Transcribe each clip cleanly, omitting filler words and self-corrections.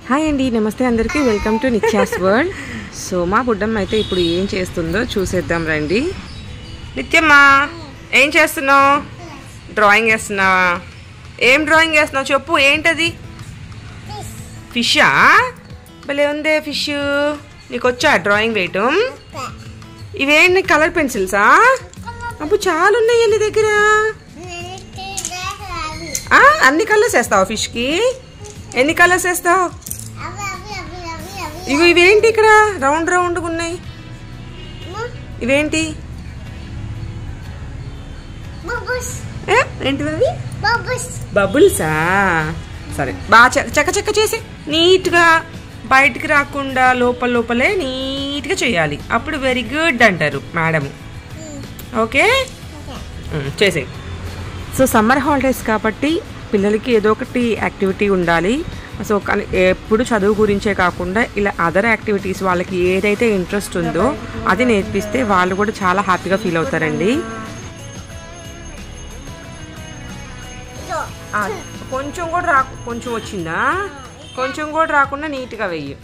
Hi అండి, నమస్తే అందరికీ. Welcome to Nithya's world. So మా బుడ్డమ్మ అయితే ఇప్పుడు ఏం చేస్తుందో చూసేద్దాం రండి. నిత్యమ్మా, ఏం చేస్తున్నావు? డ్రాయింగ్ వేస్తున్నావా? ఏం డ్రాయింగ్ వేస్తున్నావు చెప్పు. ఏంటది? ఫిషా? భలే ఉందే ఫిష్. నీకు వచ్చా డ్రాయింగ్ వేయటం? ఇవేంటి కలర్ పెన్సిల్సా? అప్పుడు చాలా ఉన్నాయి నీ దగ్గర. అన్ని కలర్స్ వేస్తావు ఫిష్కి? ఎన్ని కలర్స్ వేస్తావు? ఇవేంటి ఇక్కడ రౌండ్ రౌండ్గా ఉన్నాయి? ఇవేంటి? ఏంటివి అవి? బబుల్సా? సరే, బాగా చెక్క చెక్క చేసి నీట్గా బయటికి రాకుండా లోపలే నీట్గా చేయాలి. అప్పుడు వెరీ గుడ్ అంటారు మేడం. ఓకే, చేసే. సో సమ్మర్ హాలిడేస్ కాబట్టి పిల్లలకి ఏదో ఒకటి యాక్టివిటీ ఉండాలి. సో కానీ ఎప్పుడు చదువు గురించే కాకుండా ఇలా అదర్ యాక్టివిటీస్ వాళ్ళకి ఏదైతే ఇంట్రెస్ట్ ఉందో అది నేర్పిస్తే వాళ్ళు కూడా చాలా హ్యాపీగా ఫీల్ అవుతారండి. కొంచెం కూడా కొంచెం వచ్చిందా? కొంచెం కూడా రాకుండా నీట్గా వెయ్యి.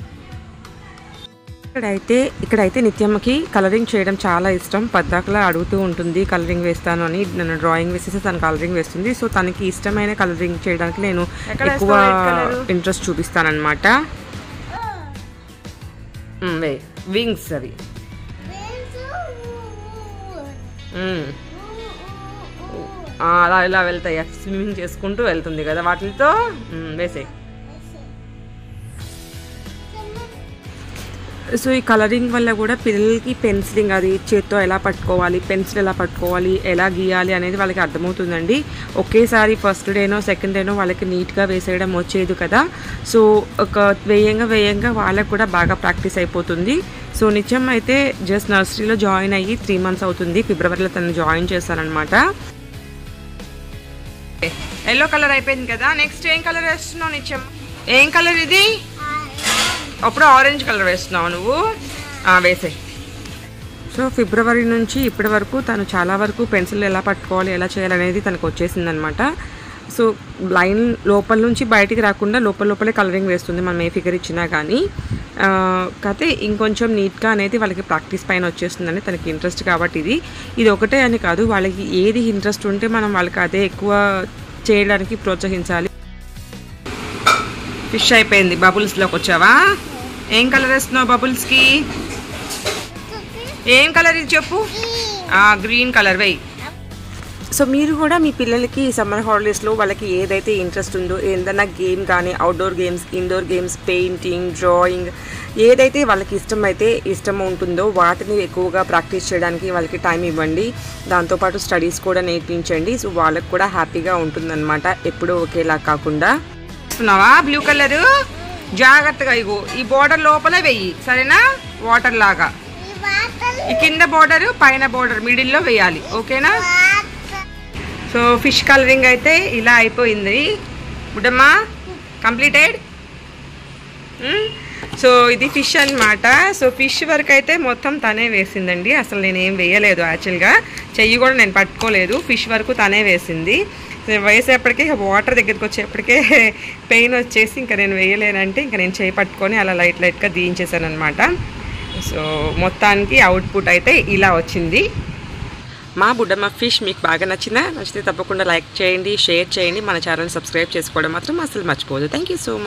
ఇక్కడైతే నిత్యమ్మకి కలరింగ్ చేయడం చాలా ఇష్టం. పద్దాకలా అడుగుతూ ఉంటుంది కలరింగ్ వేస్తాను అని. నన్ను డ్రాయింగ్ వేసేసి తను కలరింగ్ వేస్తుంది. సో తనకి ఇష్టమైన కలరింగ్ చేయడానికి నేను ఎక్కువ ఇంట్రెస్ట్ చూపిస్తానన్నమాట. వింగ్స్ అవి అలా ఇలా వెళ్తాయి. స్విమ్మింగ్ చేసుకుంటూ వెళ్తుంది కదా వాటితో. వేసే. సో ఈ కలరింగ్ వల్ల కూడా పిల్లలకి పెన్సిలింగ్, అది చేత్తో ఎలా పట్టుకోవాలి, పెన్సిల్ ఎలా పట్టుకోవాలి, ఎలా గీయాలి అనేది వాళ్ళకి అర్థమవుతుందండి. ఒకేసారి ఫస్ట్ డేనో సెకండ్ డేనో వాళ్ళకి నీట్గా వేసేయడం వచ్చేది కదా. సో ఒక వేయంగా వాళ్ళకు కూడా బాగా ప్రాక్టీస్ అయిపోతుంది. సో నిత్యం అయితే జస్ట్ నర్సరీలో జాయిన్ అయ్యి 3 months అవుతుంది. ఫిబ్రవరిలో తను జాయిన్ చేశానమాట. ఎల్లో కలర్ అయిపోయింది కదా. నెక్స్ట్ ఏం కలర్ వేస్తున్నావు నిత్యం? ఏం కలర్ ఇది? అప్పుడు ఆరెంజ్ కలర్ వేస్తున్నావు నువ్వు. వేసే. సో ఫిబ్రవరి నుంచి ఇప్పటి వరకు తను చాలా వరకు పెన్సిల్ ఎలా పట్టుకోవాలి, ఎలా చేయాలనేది తనకు వచ్చేసిందనమాట. సో లైన్ లోపల నుంచి బయటికి రాకుండా లోపలే కలరింగ్ వేస్తుంది మనం ఏ ఫిగర్ ఇచ్చినా కానీ. కాకపోతే ఇంకొంచెం నీట్గా అనేది వాళ్ళకి ప్రాక్టీస్ పైన వచ్చేస్తుందని తనకి ఇంట్రెస్ట్ కాబట్టి ఇది ఒకటే అని కాదు, వాళ్ళకి ఏది ఇంట్రెస్ట్ ఉంటే మనం వాళ్ళకి అదే ఎక్కువ చేయడానికి ప్రోత్సహించాలి. ఫిష్ అయిపోయింది. బబుల్స్లోకి వచ్చావా? ఏం కలర్ వేస్తున్నావు బబుల్స్కి? ఏం కలర్ ఇది చెప్పు. గ్రీన్ కలర్ వేయి. సో మీరు కూడా మీ పిల్లలకి సమ్మర్ హాలిడేస్లో వాళ్ళకి ఏదైతే ఇంట్రెస్ట్ ఉందో, ఏదైనా గేమ్ కానీ, outdoor games, indoor games, painting, drawing, ఏదైతే వాళ్ళకి ఇష్టం ఉంటుందో వాటిని ఎక్కువగా ప్రాక్టీస్ చేయడానికి వాళ్ళకి టైం ఇవ్వండి. దాంతోపాటు స్టడీస్ కూడా నేర్పించండి. సో వాళ్ళకి కూడా హ్యాపీగా ఉంటుందన్నమాట, ఎప్పుడూ ఒకేలా కాకుండా. బ్లూ కలర్ జాగ్రత్తగా ఇగో ఈ బోర్డర్ లోపలే వెయ్యి, సరేనా? వాటర్ లాగా ఈ కింద బోర్డర్ పైన బోర్డర్ మిడిల్లో వేయాలి, ఓకేనా? సో ఫిష్ కలరింగ్ అయితే ఇలా అయిపోయింది బుడ్డమ్మా, కంప్లీటెడ్. సో ఇది ఫిష్ అన్నమాట. సో ఫిష్ వరకు అయితే మొత్తం తనే వేసిందండి. అసలు నేనేం వేయలేదు యాక్చువల్గా, చెయ్యి కూడా నేను పట్టుకోలేదు. ఫిష్ వరకు తనే వేసింది. వేసేప్పటికే వాటర్ దగ్గరికి వచ్చేప్పటికే పెయిన్ వచ్చేసి ఇంకా నేను వేయలేనంటే ఇంకా నేను చేయి పట్టుకొని అలా లైట్గా దీయించేసాను అనమాట. సో మొత్తానికి అవుట్పుట్ అయితే ఇలా వచ్చింది. మా బుడ్డమ్మ ఫిష్ మీకు బాగా నచ్చితే తప్పకుండా లైక్ చేయండి, షేర్ చేయండి. మన ఛానల్ సబ్స్క్రైబ్ చేసుకోవడం మాత్రం అసలు మర్చిపోదు. Thank you so much.